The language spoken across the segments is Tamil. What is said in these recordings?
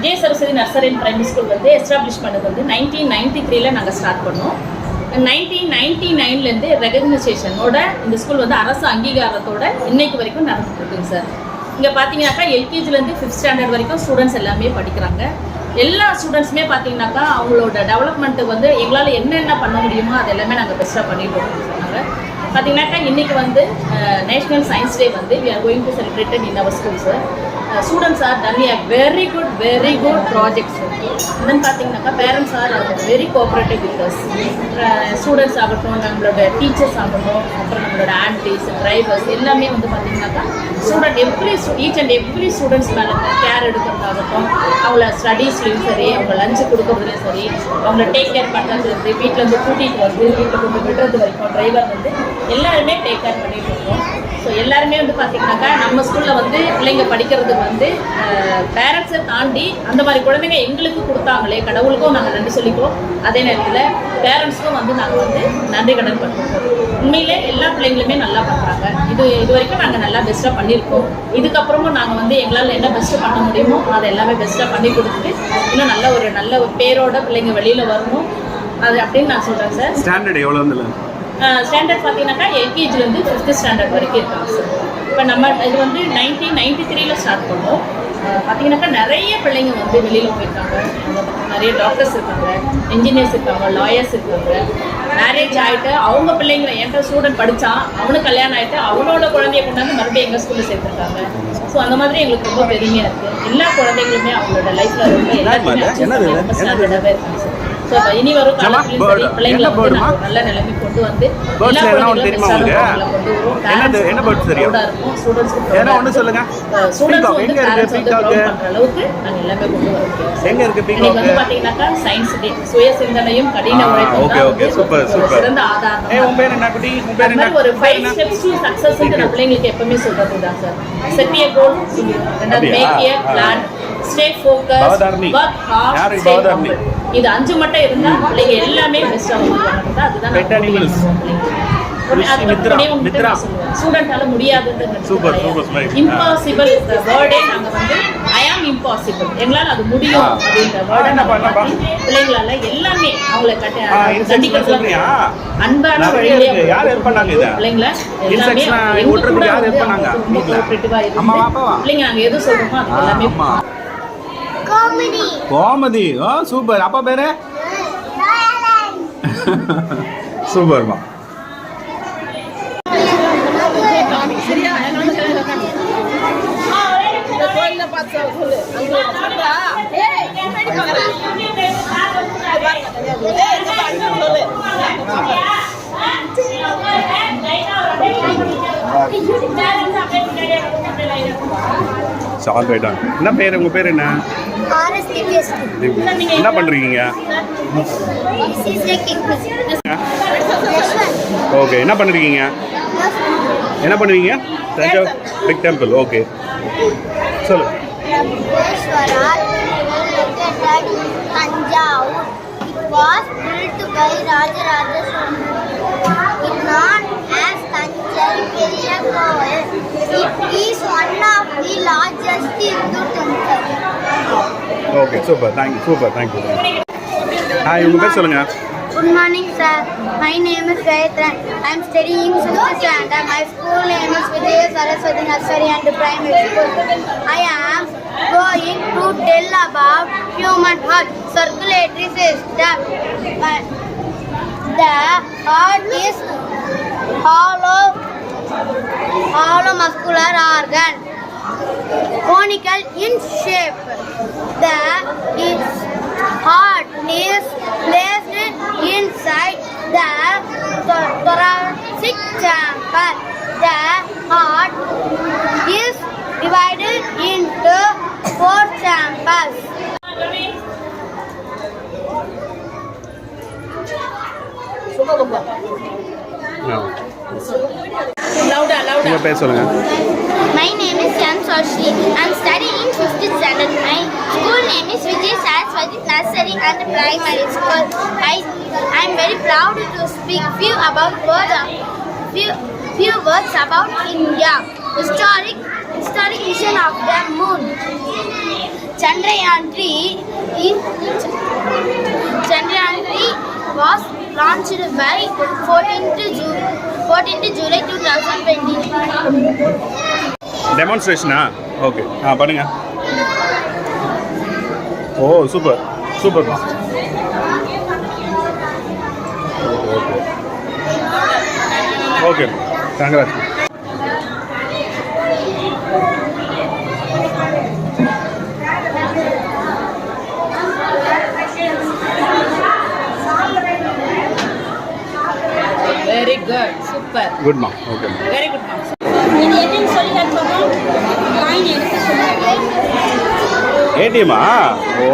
Vijaya Saraswati nursery and primary school வந்து எஸ்டாப்ளிஷ் பண்ணது வந்து 1993 நாங்கள் ஸ்டார்ட் பண்ணோம். 1999 ரெகக்னைசேஷனோட இந்த ஸ்கூல் வந்து அரசு அங்கீகாரத்தோட இன்னைக்கு வரைக்கும் நடந்துட்டு இருக்குங்க சார். இங்கே பார்த்தீங்கன்னாக்கா எல்கேஜிலேருந்து 5th ஸ்டாண்டர்ட் வரைக்கும் ஸ்டூடெண்ட்ஸ் எல்லாமே படிக்கிறாங்க. எல்லா ஸ்டூடெண்ட்ஸுமே பார்த்தீங்கன்னாக்கா அவங்களோட டெவலப்மெண்ட்டுக்கு வந்து எங்களால் என்னென்ன பண்ண முடியுமோ அது எல்லாமே நாங்கள் பெஸ்ட்டாக பண்ணிட்டு இருக்கோம் சொன்னாங்க. பார்த்தீங்கன்னாக்கா இன்றைக்கி வந்து நேஷ்னல் சயின்ஸ் டே வந்து we are going to celebrate in our school sir. Students are done a very good projects. Then பார்த்தீங்கன்னாக்கா parents are very cooperative with us. Students ஆகட்டும், நம்மளோட டீச்சர்ஸ் ஆகட்டும், அப்புறம் நம்மளோட ஆன்டிஸ், டிரைவர்ஸ் எல்லாமே வந்து பார்த்தீங்கன்னாக்கா student each and every students மேலே கேர் எடுக்கிறதாகட்டும், அவங்கள ஸ்டடீஸ்லையும் சரி, அவங்க லஞ்சு கொடுக்குறதுலையும் சரி, அவங்கள டேக் கேர் பண்ணுறது சரி, வீட்டிலேருந்து கூட்டிகிட்டு வந்து வீட்டில் கொண்டு விடுறது வரைக்கும் டிரைவர் வந்து எல்லாருமே டேக் கேர் பண்ணிட்டு இருக்கோம். ஸோ எல்லாருமே வந்து பார்த்திங்கனாக்கா நம்ம ஸ்கூலில் வந்து பிள்ளைங்க படிக்கிறதுக்கு வந்து பேரண்ட்ஸை தாண்டி அந்த மாதிரி குழந்தைங்க எங்களுக்கு கொடுத்தாங்களே, கடவுளுக்கும் நாங்கள் நன்றி சொல்லிக்குவோம். அதே நேரத்தில் பேரண்ட்ஸுக்கும் வந்து நாங்கள் வந்து நன்றி கடன் பண்ணுறோம். உண்மையிலே எல்லா பிள்ளைங்களுமே நல்லா பண்ணுறாங்க. இது வரைக்கும் நாங்கள் நல்லா பெஸ்ட்டாக பண்ணியிருக்கோம். இதுக்கப்புறமும் நாங்கள் வந்து எங்களால் என்ன பெஸ்ட்டு பண்ண முடியுமோ அதை எல்லாமே பெஸ்ட்டாக பண்ணி கொடுத்துட்டு இன்னும் நல்ல ஒரு பேரோட பிள்ளைங்க வெளியில் வரணும் அது அப்படின்னு நான் சொல்கிறேன் சார். ஸ்டாண்டர்ட் எவ்வளோ வந்து ஸ்டாண்டர்ட் பார்த்தீங்கன்னாக்கா எல்கேஜிலேருந்து 5th ஸ்டாண்டர்ட் வரைக்கும் இருக்காங்க சார். இப்போ நம்ம இது வந்து 1993 ஸ்டார்ட் பண்ணோம். பார்த்தீங்கன்னாக்கா நிறைய பிள்ளைங்க வந்து வெளியில் போயிருக்காங்க. நிறைய டாக்டர்ஸ் இருக்காங்க, இன்ஜினியர்ஸ் இருக்காங்க, லாயர்ஸ் இருக்காங்க. மேரேஜ் ஆகிட்டு அவங்க பிள்ளைங்களை என்கிட்ட ஸ்டூடெண்ட் படித்தான், அவனுக்கு கல்யாணம் ஆகிட்டு அவனோட குழந்தைய கொண்டாந்து மறுபடியும் எங்கள் ஸ்கூலில் சேர்த்துருக்காங்க. ஸோ அந்த மாதிரி எங்களுக்கு ரொம்ப பெருமையாக இருக்குது. எல்லா குழந்தைங்களுமே அவங்களோட லைஃப்பில் ரொம்ப எல்லாருமே ஸ்டாண்டர்டாகவே இருக்காங்க சார். ஸோ இனி வரும் காலத்திலும் சரி பிள்ளைங்களை வந்து நல்ல நிலைமை கொண்டு வந்து எல்லா குழந்தைங்களும் கொண்டு வருவோம். ஸ்டூடெண்ட்ஸ் வந்து அளவுக்கு நாங்கள் எல்லாமே கொண்டு வரோம். இன்னைக்கு வந்து பார்த்தீங்கன்னாக்கா சயின்ஸ் டே, சுய சிந்தனையும் கடின உழைப்பும் சிறந்த ஆதாரம். ஒரு 5 steps to success நான் பிள்ளைங்களுக்கு எப்பவுமே சொல்றது தான் சார். செட் a goal, ரெண்டாவது make a plan, stay focused, work hard, stay humble. இது 5 மட்டும் இருந்தா பிள்ளைங்க எல்லாமே பெஸ்ட்டாக பண்ணுறது. அதுதான் ஸ்டூடெண்டால முடியாதுன்னு இம்பாசிபிள் வேர்டே நாங்கள் வந்து ஐ ஆம் இம்பாசிபிள், எங்களால் அது முடியும் அப்படின்ற வேர்டை நம்ம பிள்ளைங்களால எல்லாமே அவங்கள கண்டிக்கிறது அன்பான வழியிலே பிள்ளைங்களை எல்லாமே கோஆப்ரேட்டிவாக இருந்து பிள்ளைங்க நாங்கள் எது சொல்கிறோமோ அது எல்லாமே கோமதி. சூப்பர். அப்பா பேரு சூப்பர்மா. என்ன பேர், உங்க பேர் என்ன? என்ன பண்றீங்க? ஓகே. என்ன பண்ணுறீங்க? என்ன பண்ணுவீங்க? Thanjavur big temple. ஓகே, சொல்லு. was built by Rajaraja Chola. It's known as Tanjai Periya Koil. It is one of the largest Hindu temples. Okay, super. Thank you. Hi, உங்க பேர் சொல்லுங்க. Good morning, sir. My name is Gayatri. I am studying 5th standard. My school name is Vijaya Saraswati Nursery and Primary School. I am going to tell about human heart circulatory system. The heart is hollow muscular organ, conical in shape. The heart is placed inside the thoracic chamber. The heart is divided into 4 chambers. Louder. உங்க பேர் சொல்லுங்க. My name is Yan Soshi. I am studying 5th standard. My school name is Vijay Saraswati Nursery and Primary School. I am very proud to speak few words about India. Historic vision of the moon. Chandrayaan-3 was launched by 14th July 2020. டெமான்ஸ்ட்ரேஷனா? ஓகே பண்ணுங்க. ஓ சூப்பர் சூப்பர்மா. Okay congrats. Very good super குட்மா. Okay very good ma'am. இது என்னன்னு சொல்லி காட்டுறோம். காயின் எடுத்து சொல்லுங்க. ஏடிஎம்மா? ஓ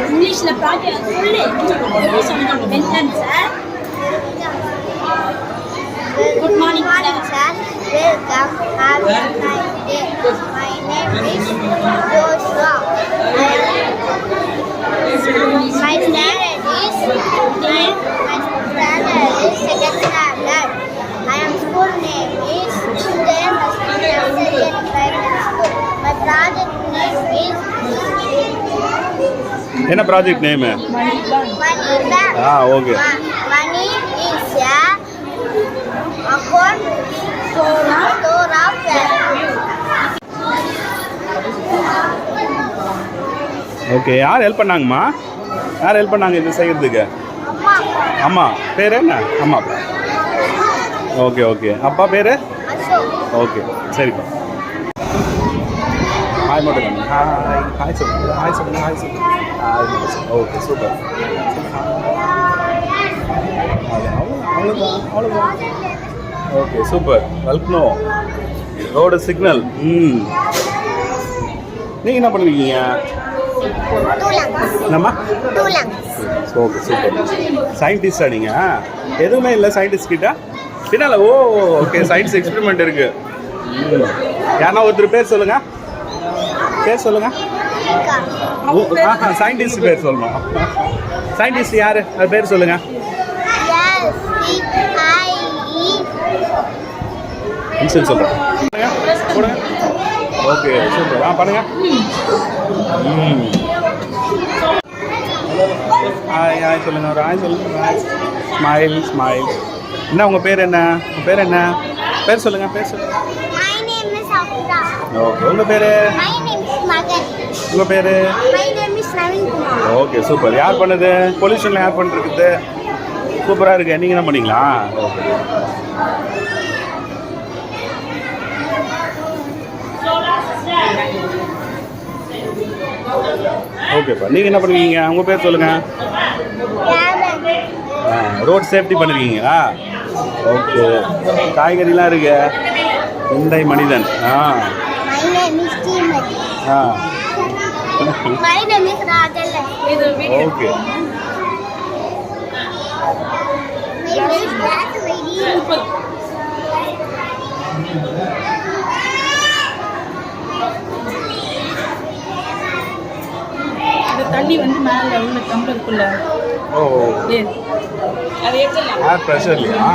இங்கிலீஷ்ல ப்ராஜெக்ட் சொல்லு. எப்படி சொன்னாங்க mention sir. Good morning sir. Welcome. Have a nice day. My name is Joshua. My standard is second standard. I am school name is James Nursery and Primary School. My project name is என்ன project name? Money Bank. Okay. Money is a account store of value. Okay யார் ஹெல்ப் பண்ணாங்கம்மா? யார் ஹெல்ப் பண்ணாங்க இது செய்கிறதுக்கு? அம்மா பேர் என்ன? அம்மா. Okay okay. அப்பா பேர்? ஓகே சரிப்பா. ஹாய் மட்டும் கண்ணு. ஹாய் சொல்லுங்க. ஹாய் சொல்லுங்க. ஹாய் சொல்லுங்க. Okay super. அவ்வளோதான். Okay super. Welcome. Road signal. நீங்கள் என்ன பண்ணுவீங்க? என்னம்மா? Okay super. சயின்டிஸ்டா நீங்கள்? எதுவுமே இல்லை சயின்டிஸ்ட் கிட்ட பின்னால்? ஓ ஓகே சயின்ஸ் எக்ஸ்பெரிமெண்ட் இருக்குது. யாருன்னா ஒருத்தர் பேர் சொல்லுங்கள். பேர் சொல்லுங்கள். சயின்டிஸ்ட் பேர் சொல்லணும். சயின்டிஸ்ட் யார்? அது பேர் சொல்லுங்கள். இன்சல் சொல்கிறேன். போடுங்க. Okay super. பண்ணுங்க. ஹாய் ஹாய் சொல்லுங்கள். ஒரு ஹாய் சொல்லுங்கள். Hi smile smile. என்ன உங்கள் பேர் என்ன? உங்கள் பேர் என்ன? பேர் சொல்லுங்கள். பேர் சொல்லுங்கள். My name is Afra. Okay உங்கள் பேர்? My name is Magan. உங்கள் பேர்? My name is Navin Kumar. Okay super. யார் பண்ணது? பொல்யூஷனில் யார் பண்ணிருக்குது? சூப்பராக இருக்கு. நீங்கள் என்ன பண்ணீங்களா? ஓகே ஓகேப்பா. நீங்கள் என்ன பண்ணுவீங்க? உங்கள் பேர் சொல்லுங்கள். ரோட் சேஃப்டி பண்ணிருக்கீங்களா? ஓகே. காய்கறிலாம் இருக்கு. இந்தை மனிதன். My name is Timothy. My name is Rajalakshmi. Okay. My name is Rajalakshmi. இந்த தண்ணி வந்து மேலே உள்ள டம்ளருக்குள்ள ஓ அது எடுத்துடலாம். ஏர் ப்ரெஷர் இல்லையா?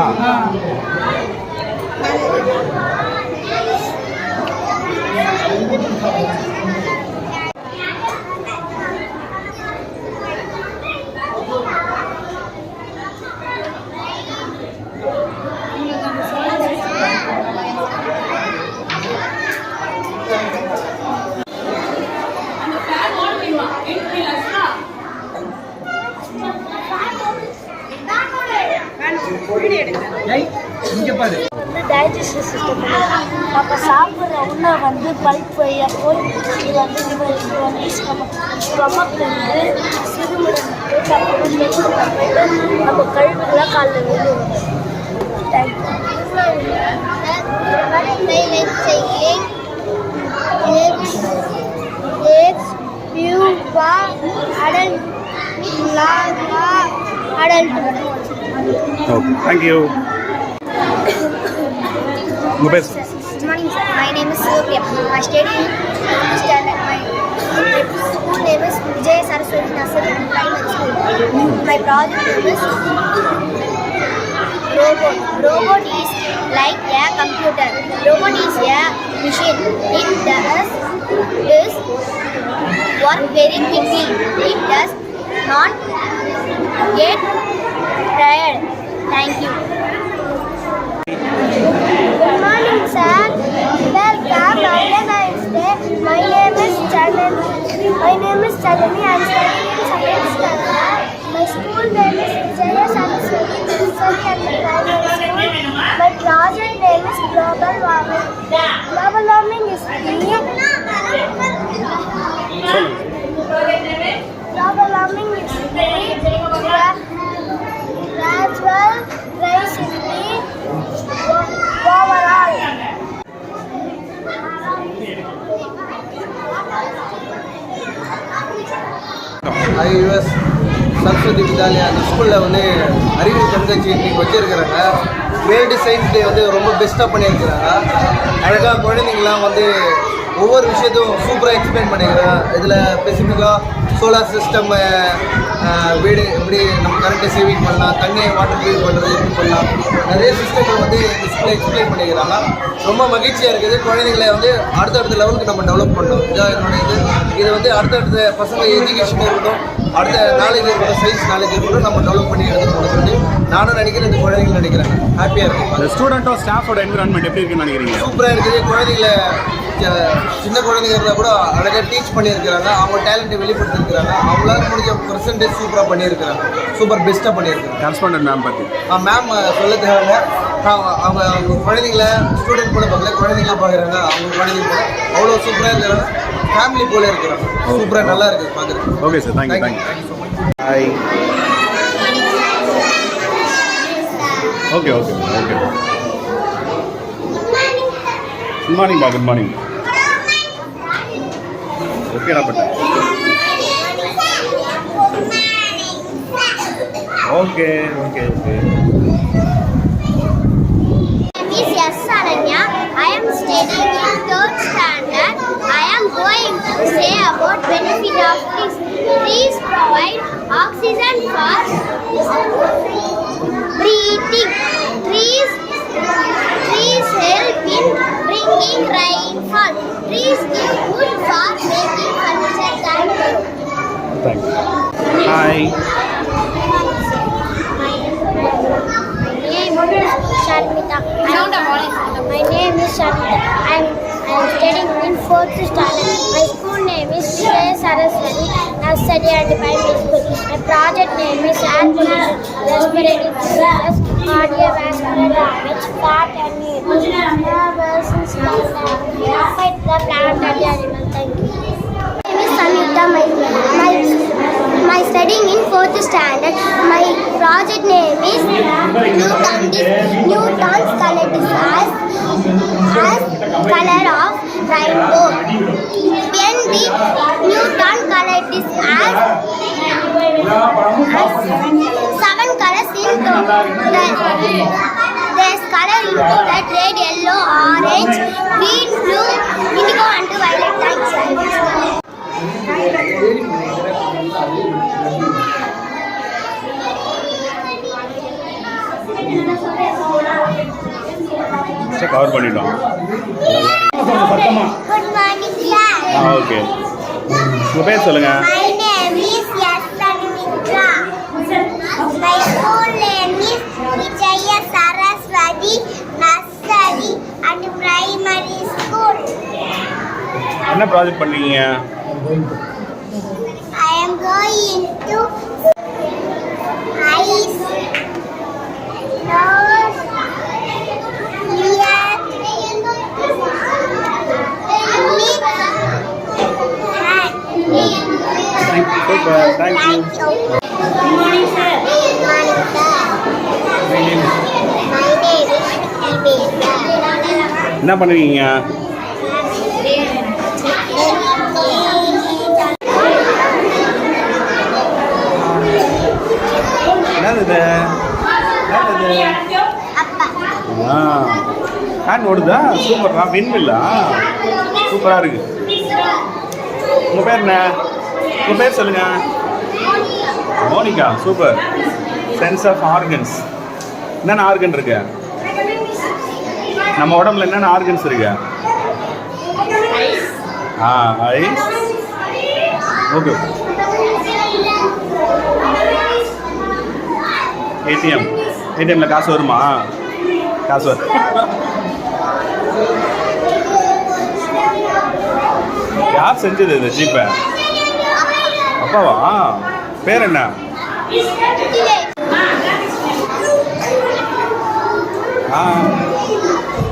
டைஜஸ்டிவ் சிஸ்டம் நம்ம சாப்பிட்ற உணவை வந்து பல்ப் வழியாக போய் இது வந்து ஸ்டொமக் வந்து சிறுமுடனுக்கு அப்புறம் போயிட்டு நம்ம கழிவுகளாக காலில் விழுவோம். Okay thank you. உங்கள் பேர்? Good morning, sir. My name is Sylvia. I study in 5th standard. My school name is Vijaya Saraswati Nursery and Primary School. My project name is robot. Robot is like a computer. Robot is a machine. It does work very quickly. It does not get tired. Thank you. Good morning, sir. Welcome. Have a nice day. My name is Chandani. I am studying in second standard. My school name is Vijaya Saraswati Nursery and Primary School. My project name is Global Warming. Global warming is global warming is gradual rise in the overall. IS Saraswati Vidyalaya அந்த ஸ்கூலில் வந்து அறிவியல் கண்காட்சி இன்னைக்கு வச்சுருக்கிறாங்க. வேர்ல்டு சயின்ஸ் டே வந்து ரொம்ப பெஸ்ட்டாக பண்ணியிருக்கிறாங்க. அழகாக குழந்தைங்களாம் வந்து ஒவ்வொரு விஷயத்தையும் சூப்பராக எக்ஸ்பிளைன் பண்ணியிருக்கிறாங்க. இதில் ஸ்பெசிஃபிக்காக சோலார் சிஸ்டம், வீடு எப்படி நம்ம கரண்ட்டை சேவிங் பண்ணலாம், தண்ணியை வாட்டர் ப்ரீவ் பண்ணுறது எப்படி பண்ணலாம், நிறைய சிஸ்டங்கள் வந்து டிஸ்பிளே எக்ஸ்பிளைன் பண்ணிக்கிறாங்க. ரொம்ப மகிழ்ச்சியாக இருக்குது. குழந்தைங்களை வந்து அடுத்தடுத்த லெவலுக்கு நம்ம டெவலப் பண்ணணும். இதான் என்னுடைய இது வந்து அடுத்தடுத்த பசங்க எஜுகேஷன் இருக்கட்டும், அடுத்த நாலேஜ் இருக்கட்டும், சயின்ஸ் நாலேஜ் இருக்கட்டும், நம்ம டெவலப் பண்ணி எடுத்துக்கணும் சொல்லி நானும் நினைக்கிறேன், இந்த குழந்தைகள் நினைக்கிறேன். ஹாப்பியாக இருக்கும். ஸ்டூடெண்ட்டோ ஸ்டாஃபோட என்விரான்மெண்ட் எப்படி இருக்குன்னு நினைக்கிறீங்க? சூப்பராக இருக்குது. குழந்தைங்களை சின்ன குழந்தைங்க இருந்தால் கூட அழகாக டீச் பண்ணியிருக்கிறாங்க. அவங்க டேலண்ட்டை வெளிப்படுத்திருக்கிறாங்க. அவங்களால முடிஞ்ச பர்சன்டேஜ் சூப்பராக பண்ணியிருக்கிறாங்க. சூப்பர் பெஸ்ட்டாக பண்ணியிருக்காங்க. கரஸ்பாண்டன்ட் மேம் பற்றி மேம் சொல்ல தேவையில்ல. அவங்க குழந்தைங்கள ஸ்டூடெண்ட் கூட பார்க்கல, குழந்தைங்களாம் பார்க்குறாங்க. அவங்க குழந்தைங்க அவ்வளோ சூப்பராக இருக்கிறாங்க. ஃபேமிலி போல இருக்கிறாங்க. சூப்பராக நல்லா இருக்குது பார்க்குறேன். Okay sir, thank you thank you. Hi. Okay okay okay. Good morning பா. Good morning. ஓகேடா பட்ட. Okay okay okay. Miss S. Ananya, I am studying in 3rd standard. I am going to say about benefit of trees. Trees provide oxygen for breathing. Trees help in bringing rainfall. Trees give wood for making furniture. Thank you. Hi. My name is Sharmita. My name is Sharmita. I am studying in 4th standard. My school name is Vijaya Saraswati Nursery and Primary School. My project name is Air Pollution, Respiratory Diseases, Cardiovascular Damage, Fat and Nervous Affect the plant and the animal. Thank you. My name is Samyukta. My studying in 4th standard. My project name is Newton's color is as color of rainbow. When the Newton color is as 7 colors into there's color included red, yellow, orange, green, blue, indigo and violet. Thanks. Cover பண்ணிட்டோம். Good morning, sir. ஓகே. உங்கள் பேர் சொல்லுங்கள். My name is Yasanmitra. My school name is Vijaya Saraswati Nursery and Primary School. என்ன ப்ராஜெக்ட் பண்ணீங்க? I am going to eyes, nose, ear, Super, thank you. Good morning, sir. Good morning, sir. My name is. My name is Nibeta. என்ன பண்ணுவீங்க? என்னது இது? Appa. ஃபேன் ஓடுதா? சூப்பரா. விண்மில்லா? சூப்பராக இருக்கு. உங்கள் பேர் என்ன? உங்கள் பேர் சொல்லுங்கள். Monica. Super. Sense of organs. என்னென்ன ஆர்கன் இருக்கு? நம்ம உடம்புல என்னென்ன ஆர்கன்ஸ் இருக்கு? ஐஸ். ஓகே. ஏடிஎம்ல காசு வருமா? காசு வரும். யார் செஞ்சது இது ஜிபே? அப்பாவா? பேர் என்ன?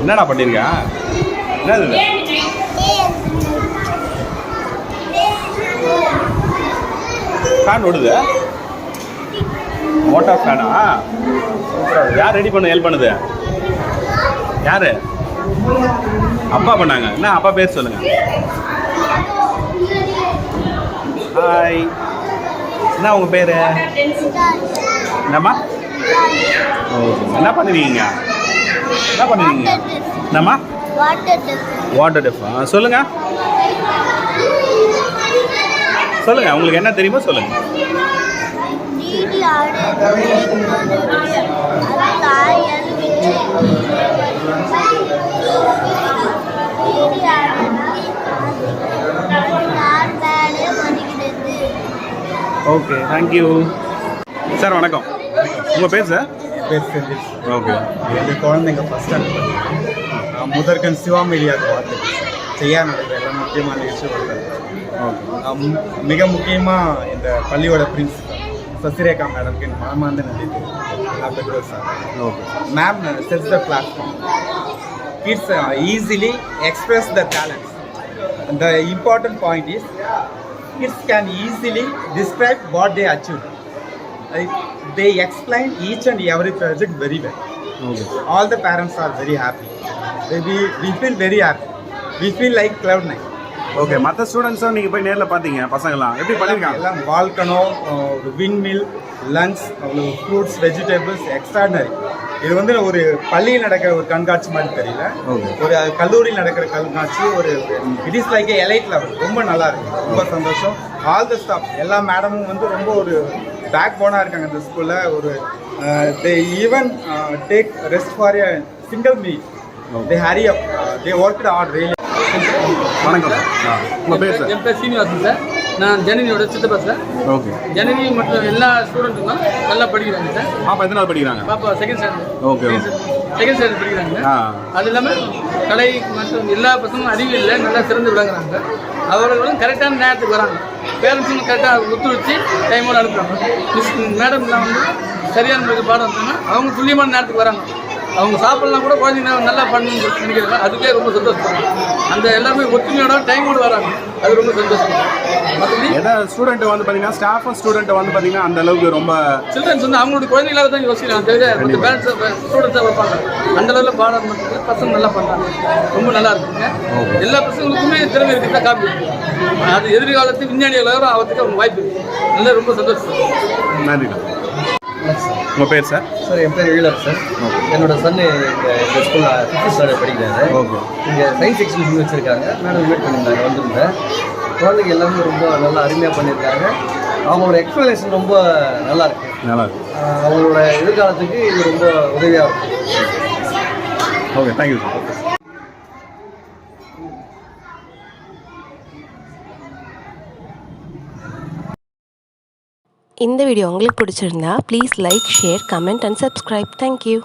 என்னடா பண்ணிருக்க? என்னது இது? ஃபேன் ஓடுது? மோட்டார் ஃபேனா? யார் ரெடி பண்ண ஹெல்ப் பண்ணுது? யாரு? அப்பா பண்ணாங்க. என்ன அப்பா பேர் சொல்லுங்க. ஹாய். என்ன உங்க பேரு? என்னம்மா? என்ன பண்ணுவீங்க? என்ன பண்ணுவீங்க? என்னம்மா? வாட்டர் டெஃப். சொல்லுங்க சொல்லுங்க, உங்களுக்கு என்ன தெரியுமோ சொல்லுங்க. Okay, thank you sir. வணக்கம். உங்கள் பேர் சார்? பேர் செந்தில். ஓகே. எங்கள் குழந்தைங்க ஃபஸ்ட் ஸ்டாண்டர்ட் முதற்கண் சிவா மீடியாவுக்கு பார்த்து செய்யா நடக்கிற எல்லாம் முக்கியமான நிகழ்ச்சி வருது. மிக முக்கியமாக இந்த பள்ளியோட பிரின்சிபல் சசிரேகா மேடம்க்கு என் மனமார்ந்த நன்றி தெரிவித்துக்கிறேன் சார். Okay. Ma'am sets the platform. Kids easily express the talents. The important point is kids can easily describe what they achieved. They explain each and every project very well. Okay. All the parents are very happy. We feel very happy. We feel like cloud9. Okay. மற்ற ஸ்டூடெண்ட்ஸும் நீங்கள் போய் நேரில் பார்த்தீங்க, பசங்களாம் எப்படி பண்ணியிருக்காங்க? எல்லாம் volcano, விண்மில், lungs, fruits, vegetables extraordinary. இது வந்து ஒரு பள்ளியில் நடக்கிற ஒரு கண்காட்சி மாதிரி தெரியல, ஒரு கல்லூரியில் நடக்கிற கண்காட்சி. ஒரு it is like elite level. ரொம்ப நல்லா இருக்கு, ரொம்ப சந்தோஷம். ஆல் த ஸ்டாஃப் எல்லா மேடமும் வந்து ரொம்ப ஒரு பேக் போனாக இருக்காங்க இந்த ஸ்கூலில். ஒரு they even take rest for a single meal. They hurry up, they worked hard really. வணக்கம். உங்கள் பேர் சார்? என் பேர் சீனிவாசன் சார். நான் ஜனனியோட சித்தப்பா சார். ஓகே. ஜனனி மற்றும் எல்லா ஸ்டூடெண்ட்டுக்கும் நல்லா படிக்கிறாங்க சார். பாப்பா எத்தனாவது படிக்கிறாங்க? பாப்பா second standard. Okay. Second standard படிக்கிறாங்க. அது இல்லாமல் கலை மற்றும் எல்லா பசங்களும் அறிவியலில் நல்லா சிறந்து விளங்குறாங்க. அவர்களும் கரெக்டான நேரத்துக்கு வராங்க. பேரண்ட்ஸும் கரெக்டாக ஒத்துழைச்சி டைமோடு அனுப்புகிறாங்க. மேடம்லாம் வந்து சரியான முறைக்கு பாடம் வந்தாங்கன்னா அவங்க துல்லியமான நேரத்துக்கு வராங்க. அவங்க சாப்பிட்லாம் கூட குழந்தைங்க நல்லா பண்ணணும்னு நினைக்கிறாங்க. அதுக்கே ரொம்ப சந்தோஷப்படுறாங்க. அந்த எல்லாருமே ஒத்துமையோட டைமோடு வராங்க. அது ரொம்ப சந்தோஷம். மற்றபடி ஸ்டூடெண்ட்டை வந்து பார்த்தீங்கன்னா ஸ்டாஃபும் ஸ்டூடெண்ட்டை வந்து பார்த்தீங்கன்னா அந்த அளவுக்கு ரொம்ப சில்ட்ரன்ஸ் வந்து அவங்களோட குழந்தைகளாக தான் யோசிக்கிறாங்க. தவிர பேரண்ட்ஸ் ஸ்டூடெண்ட்ஸாக வைப்பாங்க. அந்த அளவில் பாடம் பண்ணுறது பசங்க நல்லா பண்ணுறாங்க. ரொம்ப நல்லா இருக்குங்க. எல்லா பசங்களுக்குமே திறமை இருக்கிறதா காப்பி. அது எதிர்காலத்து விஞ்ஞானிகளாக ஆகிறதுக்கு அவங்க வாய்ப்பு இருக்குது. நல்லா ரொம்ப சந்தோஷம். நன்றி. உங்கள் பேர் சார்? சார் என் பேர் எழிலர் சார். என்னோட சன்னு இந்த ஸ்கூலில் 5th ஸ்டாண்டர்ட் படிக்கிறாரு. ஓகே. இங்கே சயின்ஸ் எக்ஸிபிஷன் வச்சுருக்காங்க. மேடம் மீட் பண்ணியிருந்தாங்க, வந்திருந்தேன். குழந்தைங்க எல்லாமே ரொம்ப நல்லா அருமையாக பண்ணியிருக்காங்க. அவங்களோட எக்ஸ்பிளனேஷன் ரொம்ப நல்லா இருக்கு. நல்லா இருக்கு. அவங்களோட எதிர்காலத்துக்கு இது ரொம்ப உதவியாக இருக்கும். Okay, thank you sir. இந்த வீடியோ உங்களுக்கு பிடிச்சிருந்தா please like, share, comment and subscribe. Thank you.